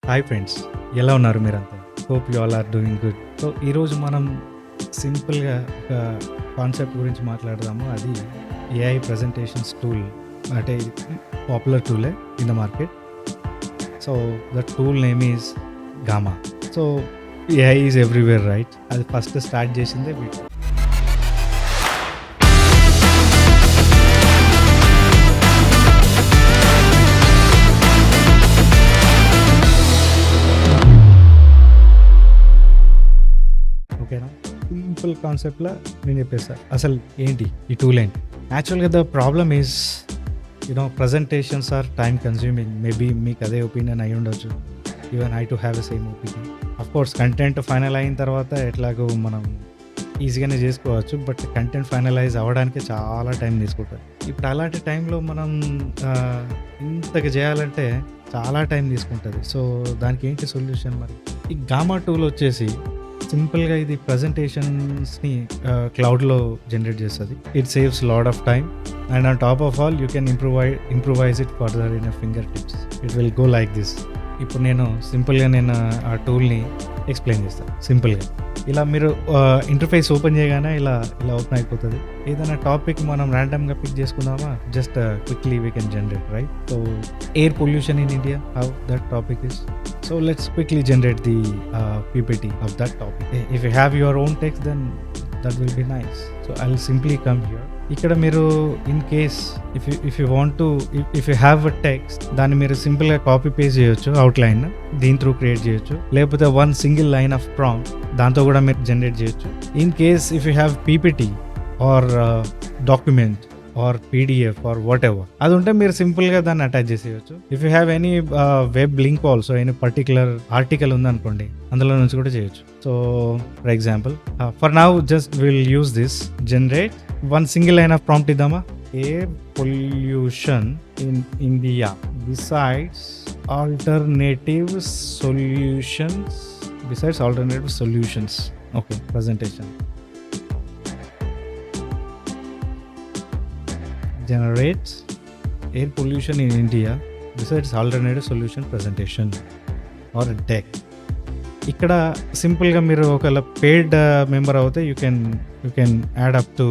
Hi friends, ఎలా ఉన్నారు మీరంతా? Hope you all are doing good. So ఈరోజు మనం సింపుల్గా ఒక కాన్సెప్ట్ గురించి మాట్లాడదాము. అది ఏఐ ప్రజెంటేషన్స్ టూల్. అంటే పాపులర్ టూలే in the market. So the tool name is Gamma. So AI is everywhere, right? అది ఫస్ట్ స్టార్ట్ చేసిందే వీటి. ఓకేనా? సింపుల్ కాన్సెప్ట్లో నేను చెప్పేస్తా అసలు ఏంటి ఈ టూల్ ఏంటి. యాక్చువల్గా the problem is presentations are time consuming. Maybe మీకు అదే ఒపీనియన్ అయి ఉండొచ్చు. Even I too have a same opinion. Of course content final అయిన తర్వాత ఎట్లాగో మనం ఈజీగానే చేసుకోవచ్చు, బట్ కంటెంట్ ఫైనలైజ్ అవ్వడానికి చాలా టైం తీసుకుంటుంది. ఇప్పుడు అలాంటి టైంలో మనం ఇంతగా చేయాలంటే చాలా టైం తీసుకుంటుంది. సో దానికి ఏంటి సొల్యూషన్? మరి ఈ గామా టూల్ వచ్చేసి సింపుల్గా ఇది ప్రజెంటేషన్స్ని క్లౌడ్లో జనరేట్ చేస్తుంది. It saves lot of time and on top of all you can improvise it further in finger tips. It will go like this. ఇప్పుడు నేను సింపుల్గా ఆ టూల్ని ఎక్స్ప్లెయిన్ చేస్తాను. సింపుల్గా ఇలా మీరు ఇంటర్ఫేస్ ఓపెన్ చేయగానే ఇలా ఓపెన్ అయిపోతుంది. ఏదైనా టాపిక్ మనం ర్యాండమ్గా పిక్ చేసుకుందామా, just quickly we can generate, right? So air pollution in India, how that topic is. So let's quickly generate the PPT of that topic. If you have your own text, then that will be nice. So I'll simply come here. ఇక్కడ మీరు in case if you want to if you have a text, దాన్ని మీరు సింపుల్గా copy paste చేయొచ్చు. Outline దీని through create చేయొచ్చు, లేకపోతే one single line of prompt దాంతో కూడా మీరు జనరేట్ చేయొచ్చు. In case if you have PPT or document or PDF or whatever, అది ఉంటే మీరు సింపుల్గా దాన్ని అటాచ్ చేసేయచ్చు. If you have any web link also, any particular article ఉందనుకోండి, అందులో నుంచి కూడా చేయొచ్చు. So for example for now just will use this generate one single line of prompt ఇద్దామా. Air pollution in India besides alternative solutions. Okay, presentation. Generates air pollution in India besides alternative solution presentation or deck. ఇక్కడ సింపుల్గా మీరు ఒకవేళ paid member అవుతే you can add up to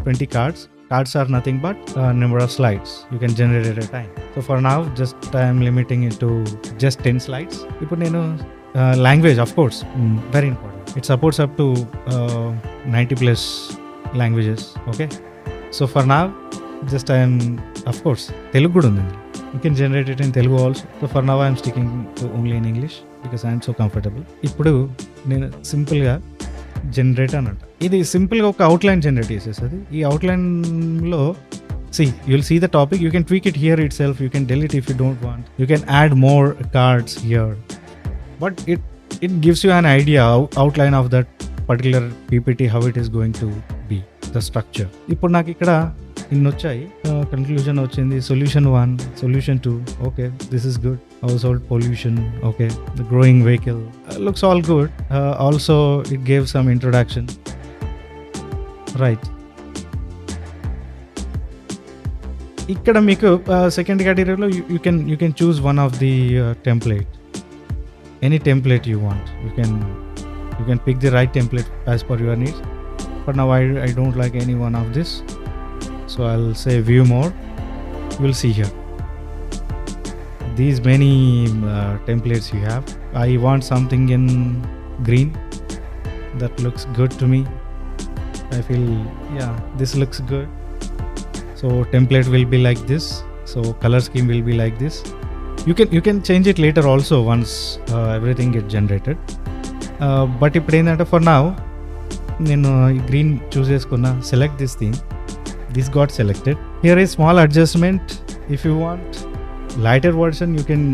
20 cards. Cards are nothing but number of slides you can generate at a time. So for now just I am limiting it to just 10 slides. ఇప్పుడు నేను language, of course, very important. It supports up to 90 plus languages. Okay, so for now just I am, of course, Telugu kuda undi. You can generate it in Telugu also. So for now I am sticking to only in English because I am so comfortable. ఇప్పుడు నేను సింపుల్గా generate అన్నట్టు ఇది సింపుల్గా ఒక outline generate చేసేస్తుంది. ఈ అవుట్లైన్లో you will see the topic. You can tweak it here itself. You can delete if you don't want. You can add more cards here. But it gives you an idea, outline of that particular PPT, how it is going to be, the structure. ఇప్పుడు నాకు ఇక్కడ ఇన్ని వచ్చాయి. Conclusion వచ్చింది. Solution 1, solution 2. Okay, this is good. Household pollution. Okay, the growing vehicle looks all good. Also it gave some introduction, right? ఇక్కడ మీకు second కేటగిరీలో you can choose one of the template. Any template you want, you can pick the right template as per your needs. But now I don't like any one of this, so I'll say view more. You will see here these many templates you have. I want something in green that looks good to me. I feel, yeah, this looks good. So template will be like this. So color scheme will be like this. You can change it later also once everything gets generated. But ఇప్పుడు ఏంటంటే for now నేను green చూస్ చేసుకున్నా. Select this theme. This got selected. Here is small adjustment. If you want lighter version you can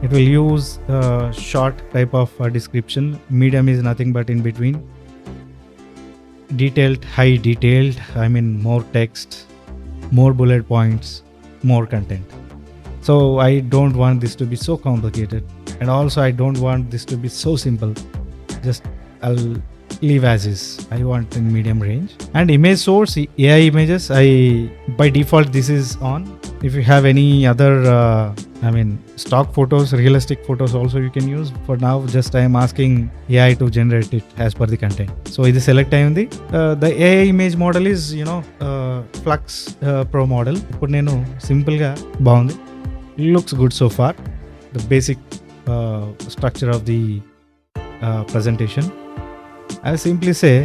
it will use short type of description. Medium is nothing but in between. Detailed, high detailed, I mean more text, more bullet points, more content. So I don't want this to be so complicated and also I don't want this to be so simple. Just I'll leave as is. I want in medium range. And image source, AI images, by default this is on. if you have any other stock photos, realistic photos also you can use. For now just I am asking AI to generate it as per the content. So ఇది select అయింది. The AI image model is Flux Pro model. ఇప్పుడు నేను సింపుల్గా బాగుంది, looks good so far. The basic structure of the presentation. I'll simply say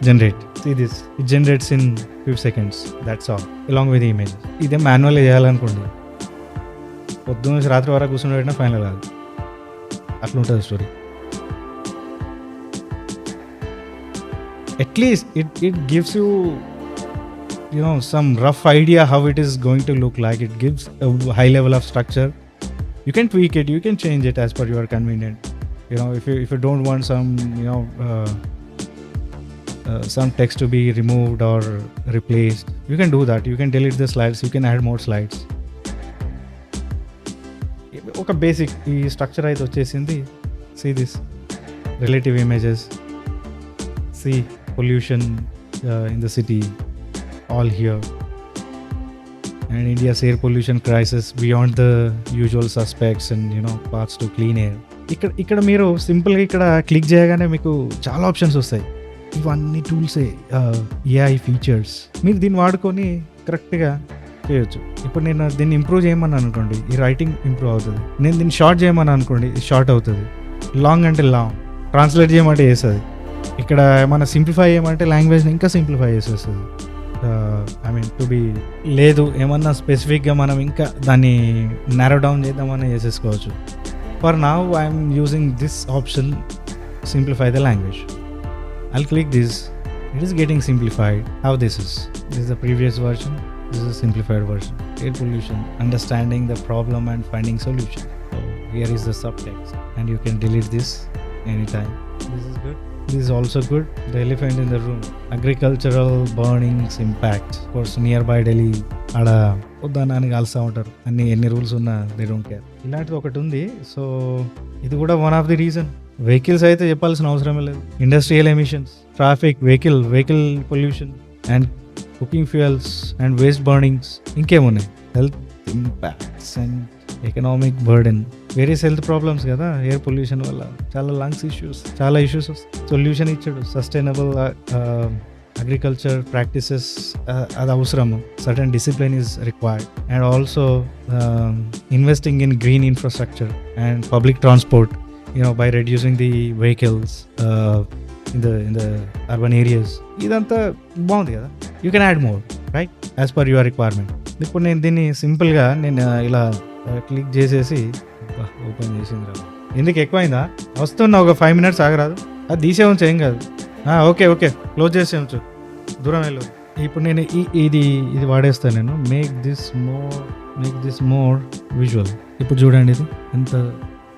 generate. See this, it generates in few seconds, that's all, along with the images. ఇదే manual చేయాలనుకోండి, పొద్దున్న నుంచి రాత్రి వరకు కూర్చొని పెట్టినా ఫైనల్ కాదు, అట్లా ఉంటుంది story. At least it gives you some rough idea how it is going to look like. It gives a high level of structure. You can tweak it, you can change it as per your convenient. If you don't want some text to be removed or replaced, you can do that. You can delete the slides, you can add more slides. ఒక basic ఈ structure అయితే వచ్చేసింది. See this relative images, see pollution in the city, all here, and India's air pollution crisis beyond the usual suspects, and paths to clean air. ఇక్కడ మీరు సింపుల్గా ఇక్కడ click చేయగానే మీకు చాలా ఆప్షన్స్ వస్తాయి. ఇవన్నీ టూల్సే, ఏఐ ఫీచర్స్. మీరు దీన్ని వాడుకొని కరెక్ట్గా చేయొచ్చు. ఇప్పుడు నేను దీన్ని ఇంప్రూవ్ చేయమని అనుకోండి, ఈ రైటింగ్ ఇంప్రూవ్ అవుతుంది. నేను దీన్ని షార్ట్ చేయమని అనుకోండి, షార్ట్ అవుతుంది. లాంగ్ అంటే లాంగ్, ట్రాన్స్లేట్ చేయమంటే చేస్తుంది. ఇక్కడ ఏమైనా సింప్లిఫై చేయమంటే లాంగ్వేజ్ని ఇంకా సింప్లిఫై చేసేస్తుంది. టు బి లేదు ఏమన్నా స్పెసిఫిక్గా మనం ఇంకా దాన్ని నారో డౌన్ చేద్దామని చేసేసుకోవచ్చు. For now I'm using this option, simplify the language. I'll click this. It is getting simplified. How this is the previous version, this is a simplified version. Air pollution, understanding the problem and finding solution. So here is the subtext, and you can delete this anytime. This is good. This is also good. The elephant in the room, agricultural burnings impact. Of course nearby Delhi ada ఉద్దానానికి కాల్స్తూ ఉంటారు, ఎన్ని rules ఉన్నా they don't care. ఇలాంటిది ఒకటి ఉంది. So ఇది కూడా one of the reason. Vehicles అయితే చెప్పాల్సిన అవసరమే లేదు. Industrial emissions, traffic, vehicle pollution, and cooking fuels and waste burnings, ఇంకేమున్నాయి, health impacts and economic burden, various health problems కదా ఎయిర్ పొల్యూషన్ వల్ల. చాలా లంగ్స్ ఇష్యూస్, చాలా ఇష్యూస్ వస్తాయి. సొల్యూషన్ ఇచ్చాడు, సస్టైనబుల్ అగ్రికల్చర్ ప్రాక్టీసెస్, అది అవసరము. Certain discipline is required, and also investing in green infrastructure and public transport, by reducing the vehicles in the urban areas. ఇదంతా బాగుంది కదా. You can add more, right, as per your requirement. ఇప్పుడు నేను దీన్ని సింపుల్గా ఇలా క్లిక్ చేసేసి open చేసింది రా. ఎందుకు ఎక్కువైందా? వస్తున్నా, ఒక 5 minutes ఆగరాదు? అది తీసే ఉంచు, ఏం కాదు. ఓకే క్లోజ్ చేసే ఉంచు, దూరం వెళ్ళు. ఇప్పుడు నేను ఇది వాడేస్తాను నేను. Make this more visual. ఇప్పుడు చూడండి, ఇది ఎంత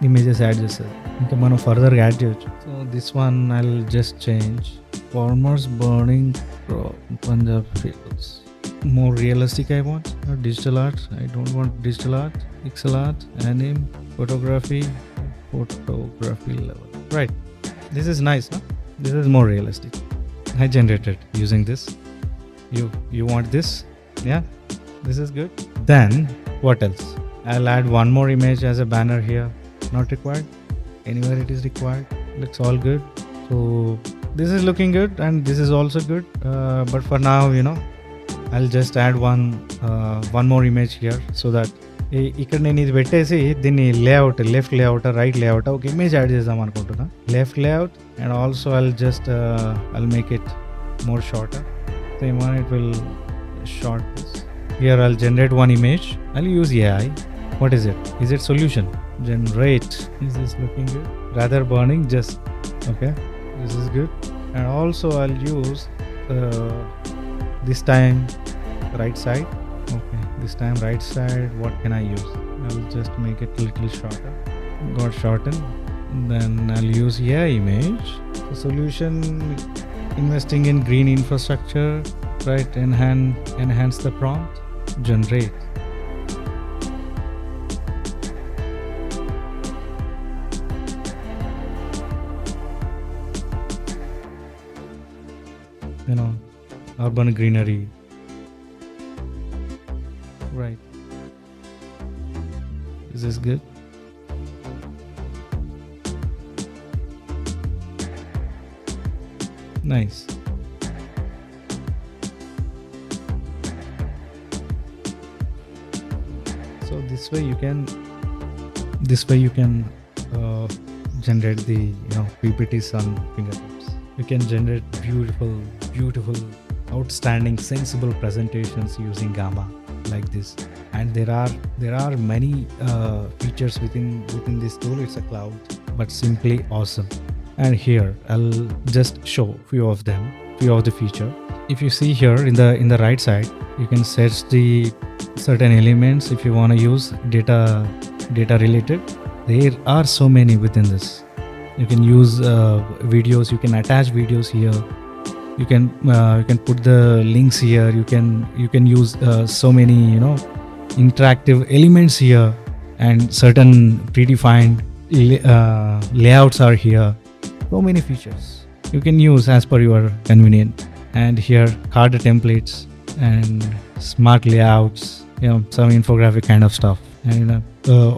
ఇమేజెస్ యాడ్ చేస్తుంది. ఇంకా మనం ఫర్దర్గా యాడ్ చేయొచ్చు. So this one I will just change farmers burning Punjab fields. More realistic I want, not digital art. I don't want digital art, pixel art, anime, photography level. Right, this is nice, huh? This is more realistic. I generated using this. You want this? Yeah, this is good. Then what else? I'll add one more image as a banner here. Not required. Anywhere it is required. Looks all good. So this is looking good, and this is also good. But for now, I'll just add one more image here, so that ఇక్కడ నేను ఇది పెట్టేసి దీన్ని layout, left layout, right layout, ఒక image add చేద్దాం అనుకుంటున్నా. Left layout, and also I'll make it more shorter. Same one, it will short this. Here I'll generate one image. I'll use AI. What is it? Is it solution? Generate. Is this looking good? Rather burning, just okay. This is good. And also I'll use this time right side. Okay, this time right side. What can I use? I'll just make it a little shorter. Got shortened. Then I'll use AI image. The solution, investing in green infrastructure, right? Enhance the prompt. Generate. Urban greenery, right? This is good. Nice. So this way you can generate the PPTs on fingertips. You can generate beautiful, outstanding, sensible presentations using Gamma like this. And there are many features within this tool. It's a cloud, but simply awesome. And here I'll just show few of the feature. If you see here in the right side, you can search the certain elements if you want to use data related. There are so many within this. You can use videos. You can attach videos here. You can put the links here. You can use so many interactive elements here, and certain predefined layouts are here. So many features you can use as per your convenience. And here card templates and smart layouts, some infographic kind of stuff, and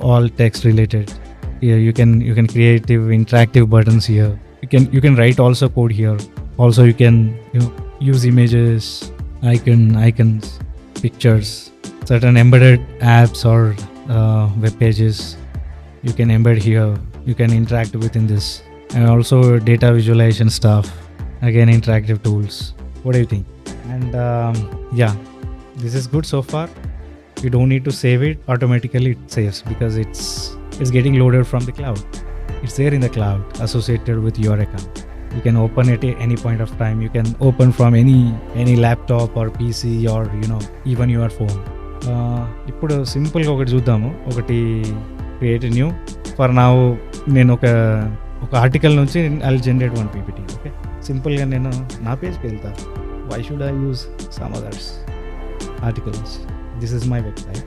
all text related. Here you can create interactive buttons here. You can write also code here. Also you can use images, icons, pictures, certain embedded apps or web pages. You can embed here. You can interact within this, and also data visualization stuff. Again, interactive tools. What do you think? And yeah, this is good so far. You don't need to save it. Automatically it saves because it's getting loaded from the cloud. It's there in the cloud associated with your account. You can open it at any point of time. You can open from any laptop or PC or even your phone. ఇప్పుడు సింపుల్గా ఒకటి చూద్దాము. ఒకటి create new. For now నేను ఒక article నుంచి I'll generate one PPT. Okay, సింపుల్గా నేను నా పేజ్కి వెళ్తా. Why should I use some others articles? This is my website,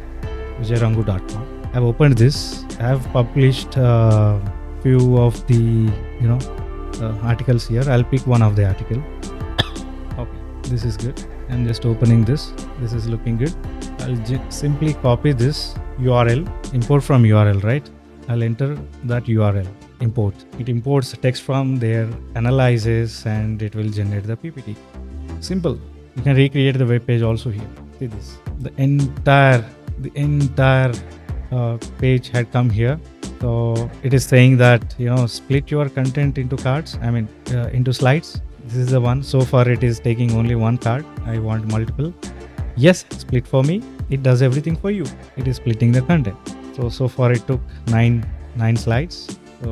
vijayrangu.com. I have opened this. I have published few of the articles here. I'll pick one of the article. Okay, this is good. I'm just opening this. This is looking good. I'll simply copy this URL, import from URL, right? I'll enter that URL, import. It imports text from there, analyzes, and it will generate the PPT. Simple. You can recreate the web page also here. See this. The entire page had come here. So it is saying that split your content into cards. Into slides. This is the one. So far it is taking only one card. I want multiple. Yes, split for me. It does everything for you. It is splitting the content. So far it took nine slides. So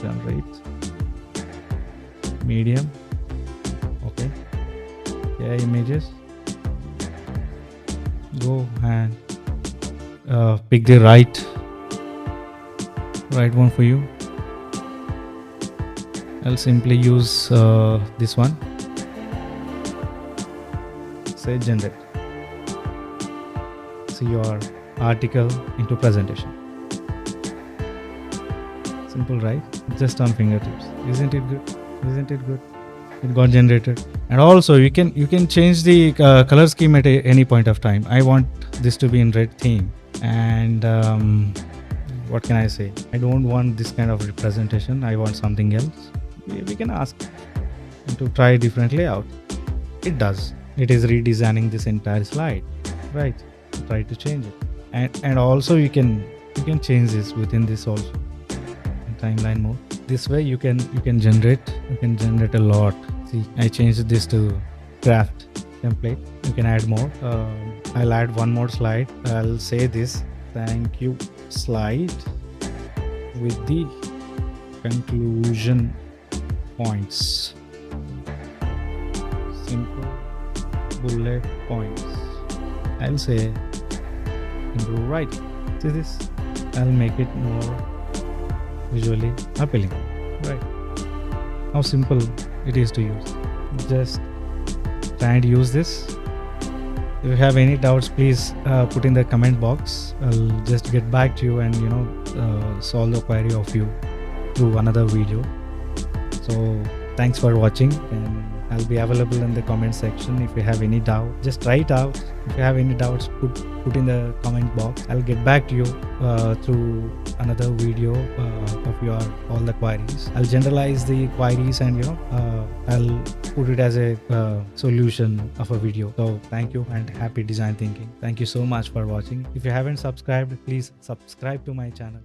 generate medium. Okay. Yeah, images. Go and pick the right one for you. I'll simply use this one. Say generate. See your article into presentation. Simple, right? Just on fingertips. Isn't it good? It got generated. And also you can change the color scheme at any point of time. I want this to be in red theme, and what can I say? I don't want this kind of representation. I want something else. We can ask to try a different layout. It does. It is redesigning this entire slide, right? Try to change it, and also you can change this within this also in timeline mode. This way you can generate a lot. See, I changed this to craft template. You can add more. I'll add one more slide. I'll say this thank you slide with the conclusion points. Simple bullet points. I'll say improve writing. See this? I'll make it more visually appealing. Right? How simple it is to use. Just try and use this. If you have any doubts, please put in the comment box. I'll just get back to you and solve the query of you through another video. So thanks for watching, and I'll be available in the comment section. If you have any doubt, just try it out. If you have any doubts, put in the comment box. I'll get back to you through another video of your all the queries. I'll generalize the queries and I'll put it as a solution of a video. So thank you and happy design thinking. Thank you so much for watching. If you haven't subscribed, please subscribe to my channel.